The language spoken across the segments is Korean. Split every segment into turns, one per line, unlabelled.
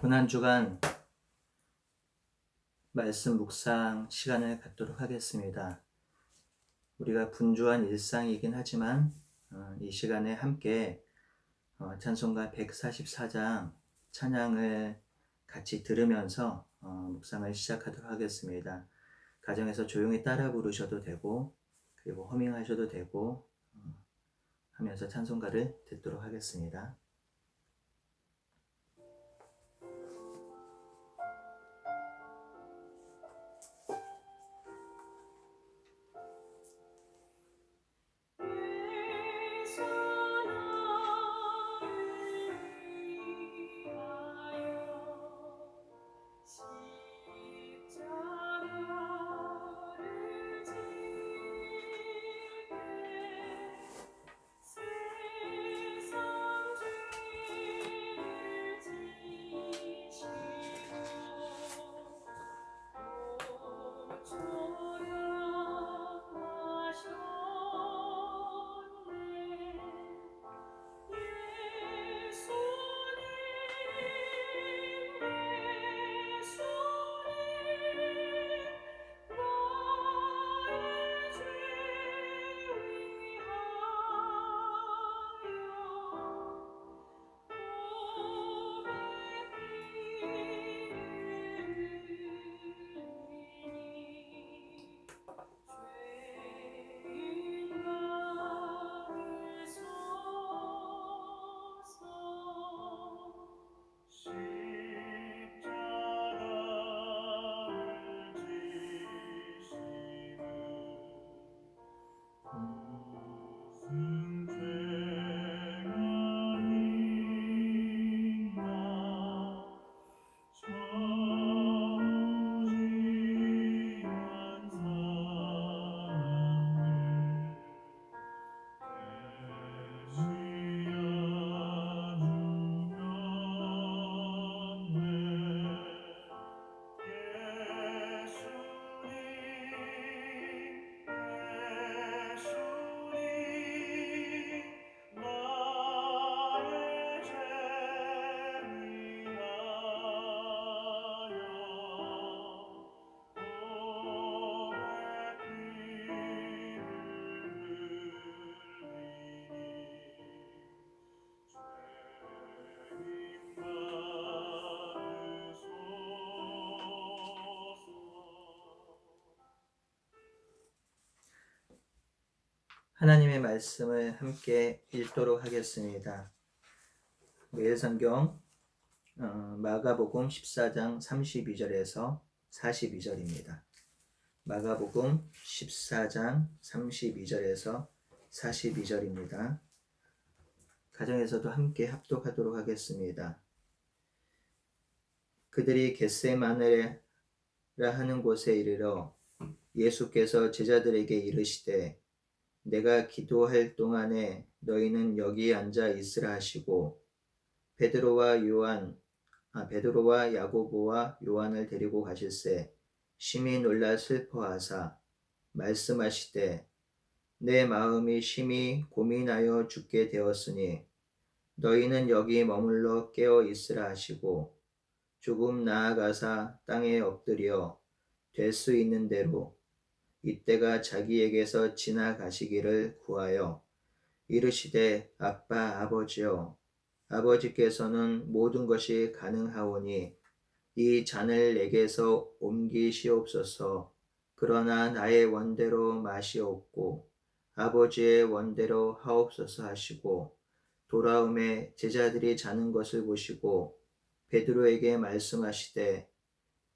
고난주간 말씀 묵상 시간을 갖도록 하겠습니다. 우리가 분주한 일상이긴 하지만 이 시간에 함께 찬송가 144장 찬양을 같이 들으면서 묵상을 시작하도록 하겠습니다. 가정에서 조용히 따라 부르셔도 되고 그리고 허밍하셔도 되고 하면서 찬송가를 듣도록 하겠습니다. 하나님의 말씀을 함께 읽도록 하겠습니다. 매일성경 마가복음 14장 32절에서 42절입니다. 마가복음 14장 32절에서 42절입니다. 가정에서도 함께 합독하도록 하겠습니다. 그들이 겟세마네라 하는 곳에 이르러 예수께서 제자들에게 이르시되 내가 기도할 동안에 너희는 여기 앉아 있으라 하시고 베드로와 야고보와 요한을 데리고 가실새 심히 놀라 슬퍼하사 말씀하시되 내 마음이 심히 고민하여 죽게 되었으니 너희는 여기 머물러 깨어 있으라 하시고 조금 나아가사 땅에 엎드려 될 수 있는 대로 이때가 자기에게서 지나가시기를 구하여 이르시되 아빠 아버지여 아버지께서는 모든 것이 가능하오니 이 잔을 내게서 옮기시옵소서. 그러나 나의 원대로 마시옵고 아버지의 원대로 하옵소서 하시고 돌아오매 제자들이 자는 것을 보시고 베드로에게 말씀하시되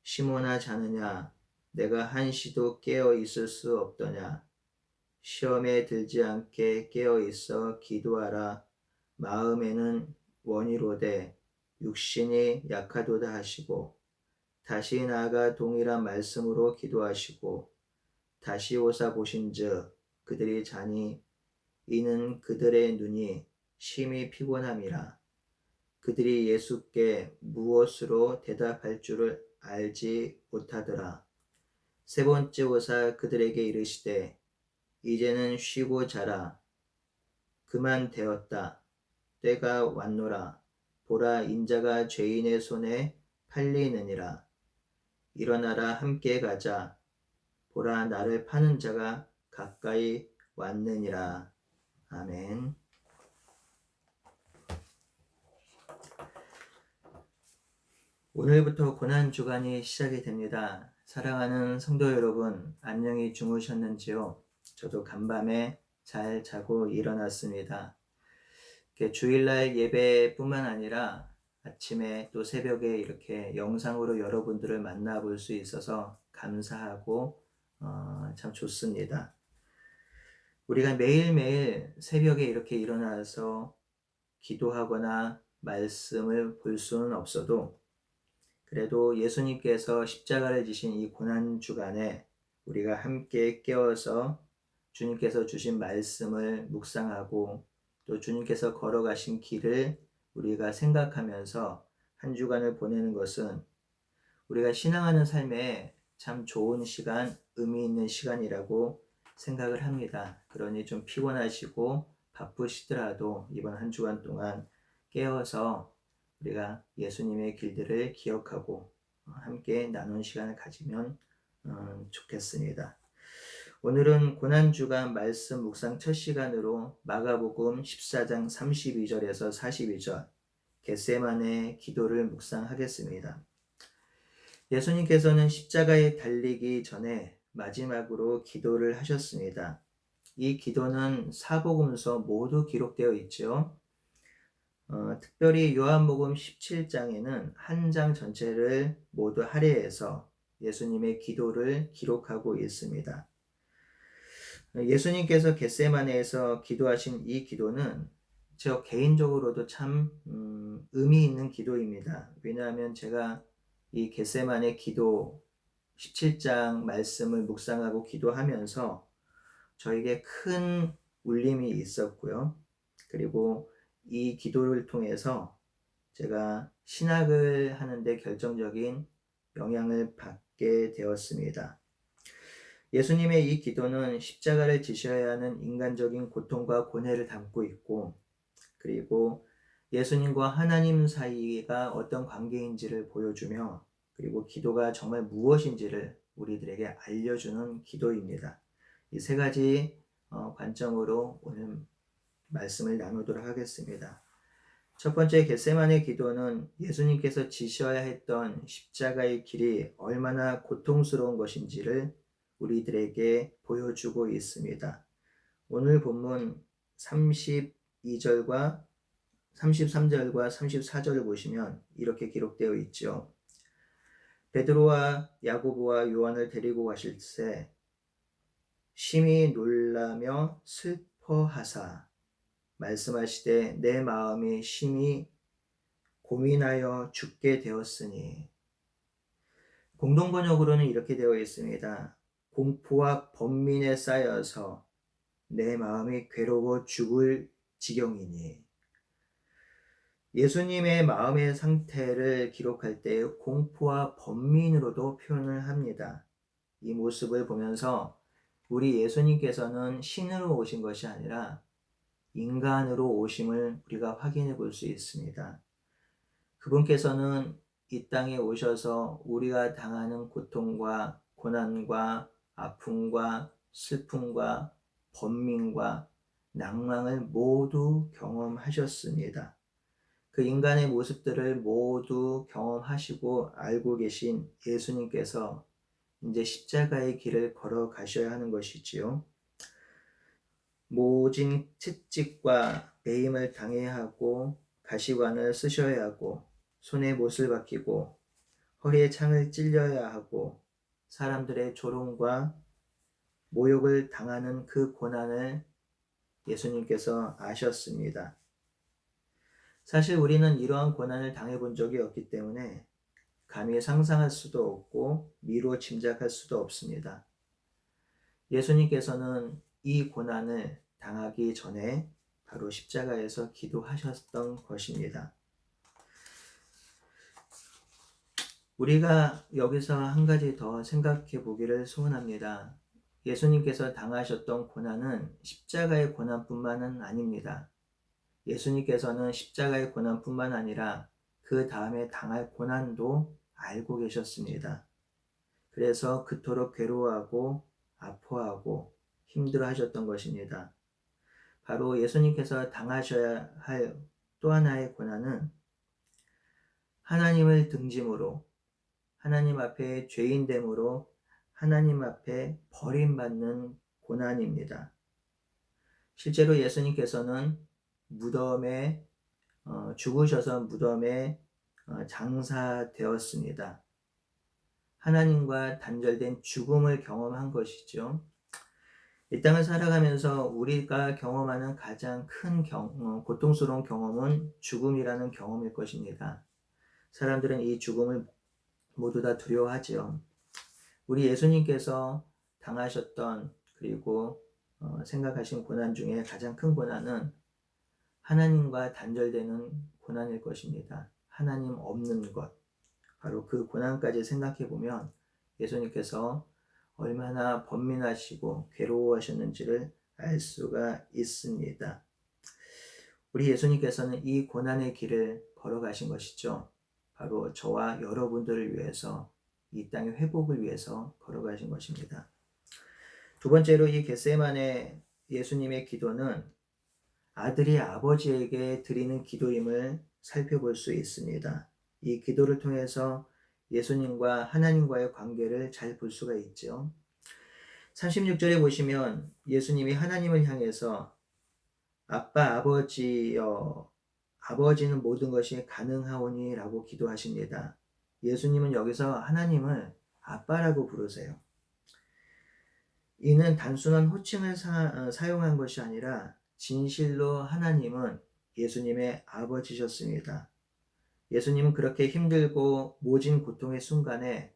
시몬아 자느냐 내가 한시도 깨어 있을 수 없더냐 시험에 들지 않게 깨어 있어 기도하라 마음에는 원이로되 육신이 약하도다 하시고 다시 나아가 동일한 말씀으로 기도하시고 다시 오사 보신즉 그들이 자니 이는 그들의 눈이 심히 피곤함이라. 그들이 예수께 무엇으로 대답할 줄을 알지 못하더라. 세 번째 오사 그들에게 이르시되 이제는 쉬고 자라. 그만 되었다. 때가 왔노라. 보라 인자가 죄인의 손에 팔리느니라. 일어나라 함께 가자. 보라 나를 파는 자가 가까이 왔느니라. 아멘. 오늘부터 고난주간이 시작이 됩니다. 사랑하는 성도 여러분, 안녕히 주무셨는지요? 저도 간밤에 잘 자고 일어났습니다. 주일날 예배뿐만 아니라 아침에 또 새벽에 이렇게 영상으로 여러분들을 만나볼 수 있어서 감사하고 참 좋습니다. 우리가 매일매일 새벽에 이렇게 일어나서 기도하거나 말씀을 볼 수는 없어도 그래도 예수님께서 십자가를 지신 이 고난주간에 우리가 함께 깨어서 주님께서 주신 말씀을 묵상하고 또 주님께서 걸어가신 길을 우리가 생각하면서 한 주간을 보내는 것은 우리가 신앙하는 삶에 참 좋은 시간, 의미 있는 시간이라고 생각을 합니다. 그러니 좀 피곤하시고 바쁘시더라도 이번 한 주간 동안 깨어서 우리가 예수님의 길들을 기억하고 함께 나눈 시간을 가지면 좋겠습니다. 오늘은 고난주간 말씀 묵상 첫 시간으로 마가복음 14장 32절에서 42절 겟세마네 기도를 묵상하겠습니다. 예수님께서는 십자가에 달리기 전에 마지막으로 기도를 하셨습니다. 이 기도는 사복음서 모두 기록되어 있죠. 특별히 요한복음 17장에는 한 장 전체를 모두 할애해서 예수님의 기도를 기록하고 있습니다. 예수님께서 겟세마네에서 기도하신 이 기도는 저 개인적으로도 참 의미 있는 기도입니다. 왜냐하면 제가 이 겟세마네 기도 17장 말씀을 묵상하고 기도하면서 저에게 큰 울림이 있었고요. 그리고 이 기도를 통해서 제가 신학을 하는데 결정적인 영향을 받게 되었습니다. 예수님의 이 기도는 십자가를 지셔야 하는 인간적인 고통과 고뇌를 담고 있고, 그리고 예수님과 하나님 사이가 어떤 관계인지를 보여주며, 그리고 기도가 정말 무엇인지를 우리들에게 알려주는 기도입니다. 이 세 가지 관점으로 오늘 말씀을 나누도록 하겠습니다. 첫 번째 겟세마네 기도는 예수님께서 지셔야 했던 십자가의 길이 얼마나 고통스러운 것인지를 우리들에게 보여주고 있습니다. 오늘 본문 32절과 33절과 34절을 보시면 이렇게 기록되어 있죠. 베드로와 야고보와 요한을 데리고 가실 때 심히 놀라며 슬퍼하사 말씀하시되 내 마음이 심히 고민하여 죽게 되었으니. 공동번역으로는 이렇게 되어 있습니다. 공포와 번민에 쌓여서 내 마음이 괴로워 죽을 지경이니. 예수님의 마음의 상태를 기록할 때 공포와 번민으로도 표현을 합니다. 이 모습을 보면서 우리 예수님께서는 신으로 오신 것이 아니라 인간으로 오심을 우리가 확인해 볼 수 있습니다. 그분께서는 이 땅에 오셔서 우리가 당하는 고통과 고난과 아픔과 슬픔과 번민과 낭망을 모두 경험하셨습니다. 그 인간의 모습들을 모두 경험하시고 알고 계신 예수님께서 이제 십자가의 길을 걸어가셔야 하는 것이지요. 모진 채찍과 매임을 당해야 하고 가시관을 쓰셔야 하고 손에 못을 박히고 허리에 창을 찔려야 하고 사람들의 조롱과 모욕을 당하는 그 고난을 예수님께서 아셨습니다. 사실 우리는 이러한 고난을 당해본 적이 없기 때문에 감히 상상할 수도 없고 미루어 짐작할 수도 없습니다. 예수님께서는 이 고난을 당하기 전에 바로 십자가에서 기도하셨던 것입니다. 우리가 여기서 한 가지 더 생각해 보기를 소원합니다. 예수님께서 당하셨던 고난은 십자가의 고난뿐만은 아닙니다. 예수님께서는 십자가의 고난뿐만 아니라 그 다음에 당할 고난도 알고 계셨습니다. 그래서 그토록 괴로워하고 아파하고 힘들어 하셨던 것입니다. 바로 예수님께서 당하셔야 할 또 하나의 고난은 하나님을 등짐으로, 하나님 앞에 죄인됨으로 하나님 앞에 버림받는 고난입니다. 실제로 예수님께서는 무덤에 죽으셔서 무덤에 장사되었습니다. 하나님과 단절된 죽음을 경험한 것이죠. 이 땅을 살아가면서 우리가 경험하는 가장 큰 고통스러운 경험은 죽음이라는 경험일 것입니다. 사람들은 이 죽음을 모두 다 두려워하지요. 우리 예수님께서 당하셨던 그리고 생각하신 고난 중에 가장 큰 고난은 하나님과 단절되는 고난일 것입니다. 하나님 없는 것. 바로 그 고난까지 생각해 보면 예수님께서 얼마나 번민하시고 괴로워하셨는지를 알 수가 있습니다. 우리 예수님께서는 이 고난의 길을 걸어가신 것이죠. 바로 저와 여러분들을 위해서 이 땅의 회복을 위해서 걸어가신 것입니다. 두 번째로 이 겟세마네 예수님의 기도는 아들이 아버지에게 드리는 기도임을 살펴볼 수 있습니다. 이 기도를 통해서 예수님과 하나님과의 관계를 잘 볼 수가 있죠. 36절에 보시면 예수님이 하나님을 향해서 아빠 아버지여 아버지는 모든 것이 가능하오니 라고 기도하십니다. 예수님은 여기서 하나님을 아빠라고 부르세요. 이는 단순한 호칭을 사용한 것이 아니라 진실로 하나님은 예수님의 아버지셨습니다. 예수님은 그렇게 힘들고 모진 고통의 순간에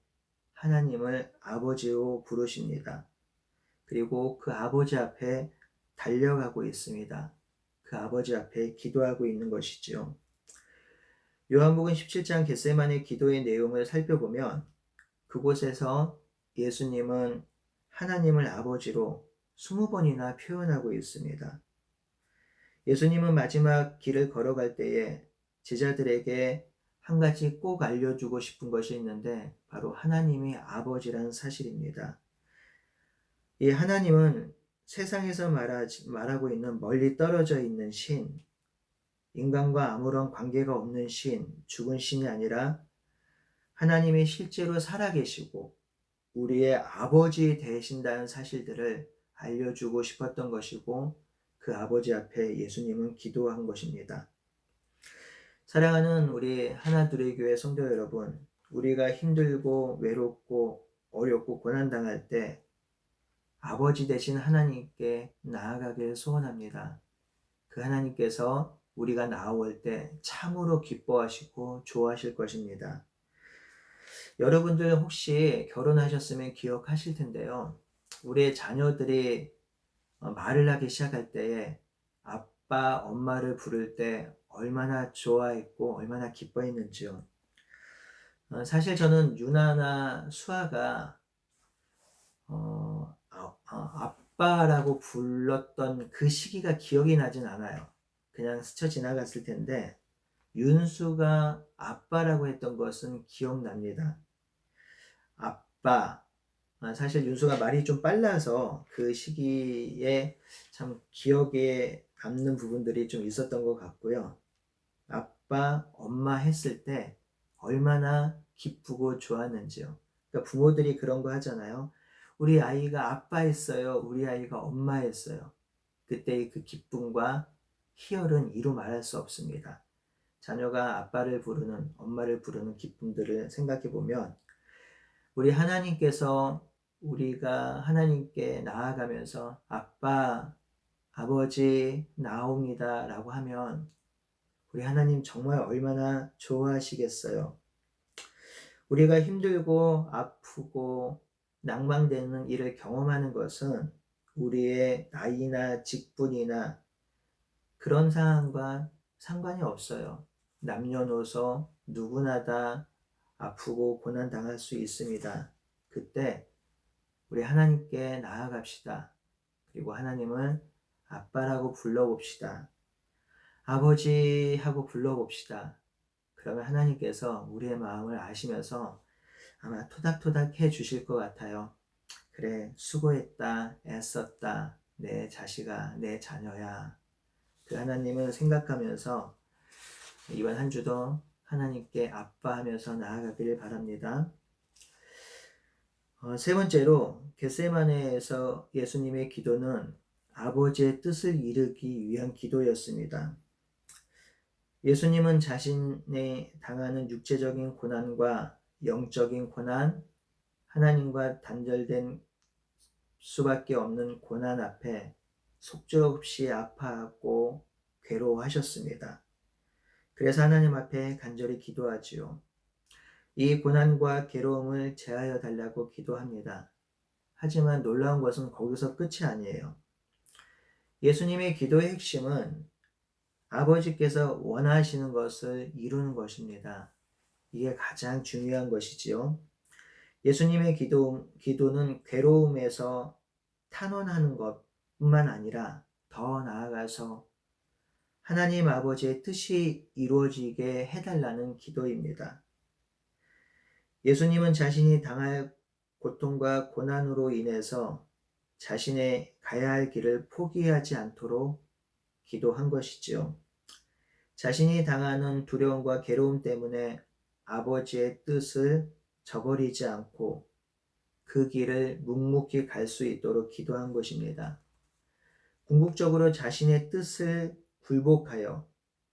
하나님을 아버지로 부르십니다. 그리고 그 아버지 앞에 달려가고 있습니다. 그 아버지 앞에 기도하고 있는 것이지요. 요한복음 17장 겟세마네 기도의 내용을 살펴보면 그곳에서 예수님은 하나님을 아버지로 20번이나 표현하고 있습니다. 예수님은 마지막 길을 걸어갈 때에 제자들에게 한 가지 꼭 알려주고 싶은 것이 있는데 바로 하나님이 아버지라는 사실입니다. 이 하나님은 세상에서 말하고 있는 멀리 떨어져 있는 신, 인간과 아무런 관계가 없는 신, 죽은 신이 아니라 하나님이 실제로 살아계시고 우리의 아버지 되신다는 사실들을 알려주고 싶었던 것이고 그 아버지 앞에 예수님은 기도한 것입니다. 사랑하는 우리 하나둘의 교회 성도 여러분, 우리가 힘들고 외롭고 어렵고 고난당할 때 아버지 되신 하나님께 나아가길 소원합니다. 그 하나님께서 우리가 나아올 때 참으로 기뻐하시고 좋아하실 것입니다. 여러분들 혹시 결혼하셨으면 기억하실 텐데요. 우리의 자녀들이 말을 하기 시작할 때에 아빠, 엄마를 부를 때 얼마나 좋아했고 얼마나 기뻐했는지요. 사실 저는 유나나 수아가 아빠라고 불렀던 그 시기가 기억이 나진 않아요. 그냥 스쳐 지나갔을 텐데 윤수가 아빠라고 했던 것은 기억납니다. 아빠. 사실 윤수가 말이 좀 빨라서 그 시기에 참 기억에 남는 부분들이 좀 있었던 것 같고요. 아빠, 엄마 했을 때 얼마나 기쁘고 좋았는지요. 그러니까 부모들이 그런 거 하잖아요. 우리 아이가 아빠 했어요. 우리 아이가 엄마 했어요. 그때의 그 기쁨과 희열은 이루 말할 수 없습니다. 자녀가 아빠를 부르는, 엄마를 부르는 기쁨들을 생각해 보면 우리 하나님께서 우리가 하나님께 나아가면서 아빠, 아버지 나옵니다 라고 하면 우리 하나님 정말 얼마나 좋아하시겠어요. 우리가 힘들고 아프고 낭망되는 일을 경험하는 것은 우리의 나이나 직분이나 그런 상황과 상관이 없어요. 남녀노소 누구나 다 아프고 고난당할 수 있습니다. 그때 우리 하나님께 나아갑시다. 그리고 하나님을 아빠라고 불러봅시다. 아버지 하고 불러봅시다. 그러면 하나님께서 우리의 마음을 아시면서 아마 토닥토닥 해 주실 것 같아요. 그래, 수고했다, 애썼다, 내 자식아, 내 자녀야. 그 하나님을 생각하면서 이번 한 주도 하나님께 아빠하면서 나아가기를 바랍니다. 세 번째로 겟세마네에서 예수님의 기도는 아버지의 뜻을 이루기 위한 기도였습니다. 예수님은 자신의 당하는 육체적인 고난과 영적인 고난, 하나님과 단절된 수밖에 없는 고난 앞에 속절없이 아파하고 괴로워하셨습니다. 그래서 하나님 앞에 간절히 기도하지요. 이 고난과 괴로움을 제하여 달라고 기도합니다. 하지만 놀라운 것은 거기서 끝이 아니에요. 예수님의 기도의 핵심은 아버지께서 원하시는 것을 이루는 것입니다. 이게 가장 중요한 것이지요. 예수님의 기도는 괴로움에서 탄원하는 것뿐만 아니라 더 나아가서 하나님 아버지의 뜻이 이루어지게 해달라는 기도입니다. 예수님은 자신이 당할 고통과 고난으로 인해서 자신의 가야 할 길을 포기하지 않도록 기도한 것이지요. 자신이 당하는 두려움과 괴로움 때문에 아버지의 뜻을 저버리지 않고 그 길을 묵묵히 갈 수 있도록 기도한 것입니다. 궁극적으로 자신의 뜻을 굴복하여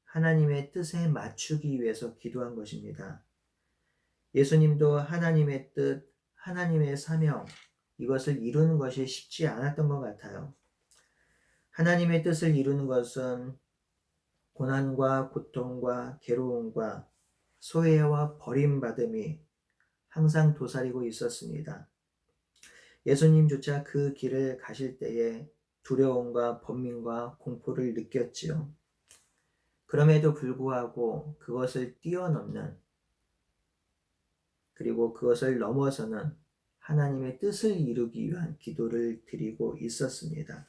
하나님의 뜻에 맞추기 위해서 기도한 것입니다. 예수님도 하나님의 뜻, 하나님의 사명, 이것을 이루는 것이 쉽지 않았던 것 같아요. 하나님의 뜻을 이루는 것은 고난과 고통과 괴로움과 소외와 버림받음이 항상 도사리고 있었습니다. 예수님조차 그 길을 가실 때에 두려움과 번민과 공포를 느꼈지요. 그럼에도 불구하고 그것을 뛰어넘는, 그리고 그것을 넘어서는 하나님의 뜻을 이루기 위한 기도를 드리고 있었습니다.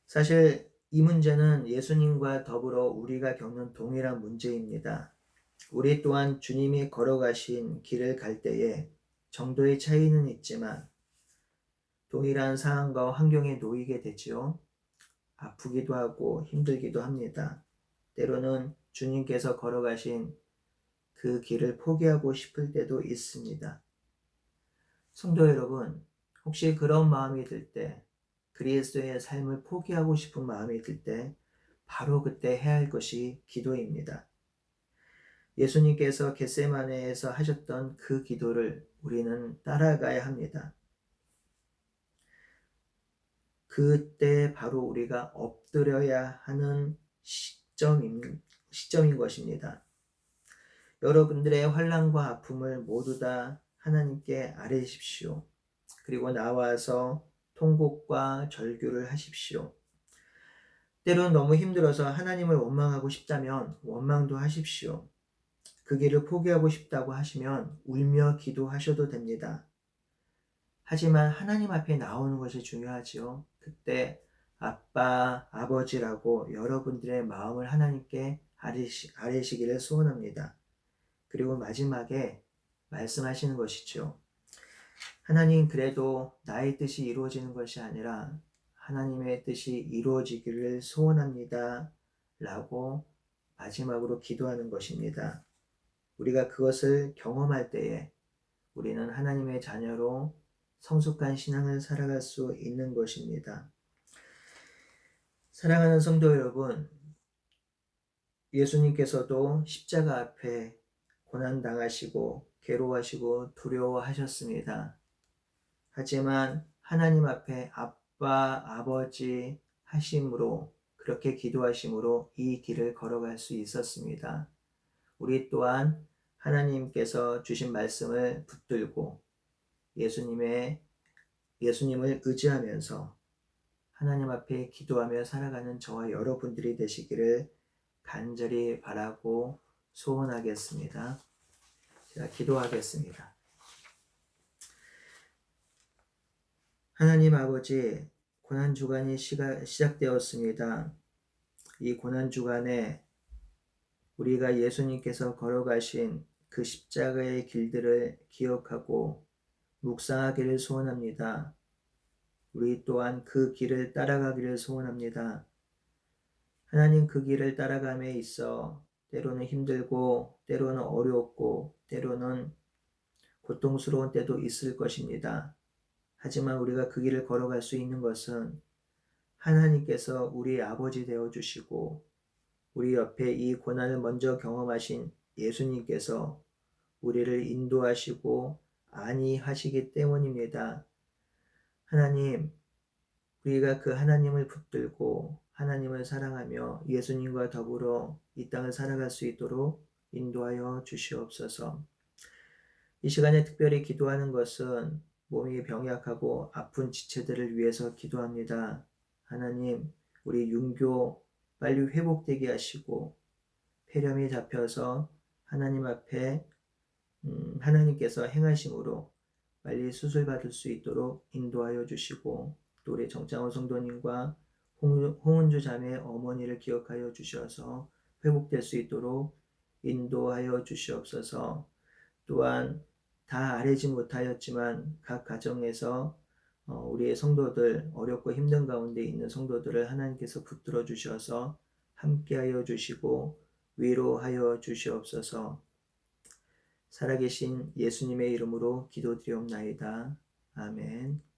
사실 이 문제는 예수님과 더불어 우리가 겪는 동일한 문제입니다. 우리 또한 주님이 걸어가신 길을 갈 때에 정도의 차이는 있지만 동일한 상황과 환경에 놓이게 되지요. 아프기도 하고 힘들기도 합니다. 때로는 주님께서 걸어가신 그 길을 포기하고 싶을 때도 있습니다. 성도 여러분, 혹시 그런 마음이 들 때, 그리스도의 삶을 포기하고 싶은 마음이 들 때, 바로 그때 해야 할 것이 기도입니다. 예수님께서 겟세마네에서 하셨던 그 기도를 우리는 따라가야 합니다. 그때 바로 우리가 엎드려야 하는 시점인 것입니다. 여러분들의 환난과 아픔을 모두 다 하나님께 아뢰십시오. 그리고 나와서 통곡과 절규를 하십시오. 때로는 너무 힘들어서 하나님을 원망하고 싶다면 원망도 하십시오. 그 길을 포기하고 싶다고 하시면 울며 기도하셔도 됩니다. 하지만 하나님 앞에 나오는 것이 중요하지요. 그때 아빠, 아버지라고 여러분들의 마음을 하나님께 아뢰시기를 소원합니다. 그리고 마지막에 말씀하시는 것이죠. 하나님, 그래도 나의 뜻이 이루어지는 것이 아니라 하나님의 뜻이 이루어지기를 소원합니다. 라고 마지막으로 기도하는 것입니다. 우리가 그것을 경험할 때에 우리는 하나님의 자녀로 성숙한 신앙을 살아갈 수 있는 것입니다. 사랑하는 성도 여러분, 예수님께서도 십자가 앞에 고난당하시고 괴로워하시고 두려워하셨습니다. 하지만 하나님 앞에 아빠, 아버지 하심으로, 그렇게 기도하심으로 이 길을 걸어갈 수 있었습니다. 우리 또한 하나님께서 주신 말씀을 붙들고 예수님을 의지하면서 하나님 앞에 기도하며 살아가는 저와 여러분들이 되시기를 간절히 바라고 소원하겠습니다. 제가 기도하겠습니다. 하나님 아버지, 고난주간이 시작되었습니다. 이 고난주간에 우리가 예수님께서 걸어가신 그 십자가의 길들을 기억하고 묵상하기를 소원합니다. 우리 또한 그 길을 따라가기를 소원합니다. 하나님, 그 길을 따라감에 있어 때로는 힘들고 때로는 어렵고 때로는 고통스러운 때도 있을 것입니다. 하지만 우리가 그 길을 걸어갈 수 있는 것은 하나님께서 우리 아버지 되어 주시고 우리 옆에 이 고난을 먼저 경험하신 예수님께서 우리를 인도하시고 안위하시기 때문입니다. 하나님, 우리가 그 하나님을 붙들고 하나님을 사랑하며 예수님과 더불어 이 땅을 살아갈 수 있도록 인도하여 주시옵소서. 이 시간에 특별히 기도하는 것은 몸이 병약하고 아픈 지체들을 위해서 기도합니다. 하나님, 우리 윤교 빨리 회복되게 하시고 폐렴이 잡혀서 하나님 앞에 하나님께서 행하심으로 빨리 수술받을 수 있도록 인도하여 주시고 또 우리 정장호 성도님과 홍은주 자매 어머니를 기억하여 주셔서 회복될 수 있도록 인도하여 주시옵소서. 또한 다 아뢰지 못하였지만 각 가정에서 우리의 성도들, 어렵고 힘든 가운데 있는 성도들을 하나님께서 붙들어 주셔서 함께하여 주시고 위로하여 주시옵소서. 살아계신 예수님의 이름으로 기도드리옵나이다. 아멘.